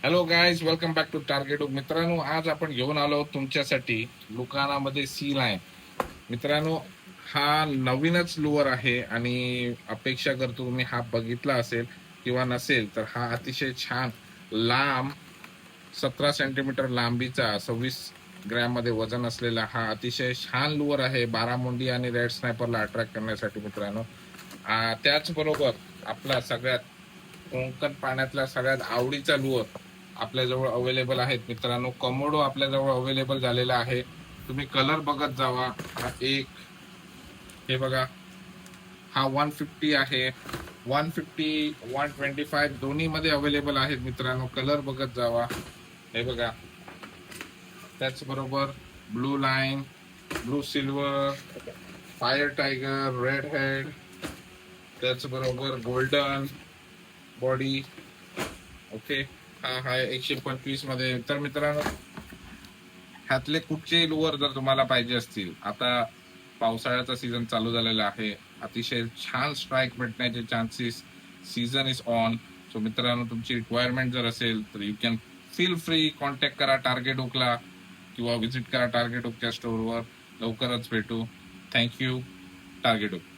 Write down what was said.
Hello guys, welcome back to Target. मित्रांनो, आज आपण घेऊन आलो तुमच्यासाठी दुकानामध्ये सी लाईन. मित्रांनो, हा नवीनच लुअर आहे आणि अपेक्षा करतो तुम्ही हा बघितला असेल किंवा नसेल तर हा अतिशय छान लांब 17 सेंटीमीटर लांबीचा 26 ग्रॅम मध्ये वजन असलेला हा अतिशय छान लुअर आहे बारामुंडी आणि रेड स्नायपरला अट्रॅक्ट करण्यासाठी. मित्रांनो, त्याचबरोबर आपला सगळ्यात कोकण पाण्यातला सगळ्यात आवडीचा लुअर आपल्याजवळ अवेलेबल आहेत. मित्रांनो, कमोडो आपल्याजवळ अवेलेबल झालेला आहे. तुम्ही कलर बघत जावा. हा एक, हे बघा, हा 150 आहे. 150 125 दोन्ही मध्ये अवेलेबल आहेत. मित्रांनो, कलर बघत जावा. हे बघा, त्याचबरोबर blue line, blue silver, fire tiger, red head, त्याचबरोबर गोल्डन बॉडी. ओके, हा आहे 125 मध्ये. तर मित्रांनो, ह्यातले कुठचे लुअर जर तुम्हाला पाहिजे असतील, आता पावसाळ्याचा सीझन चालू झालेला आहे, अतिशय छान स्ट्राईक भेटण्याचे chances, season is on. So मित्रांनो, तुमची रिक्वायरमेंट जर असेल तर you can feel free contact करा टार्गेट ओकला किंवा व्हिजिट करा टार्गेट ओकच्या स्टोअरवर. लवकरच भेटू. थँक्यू. Target okay.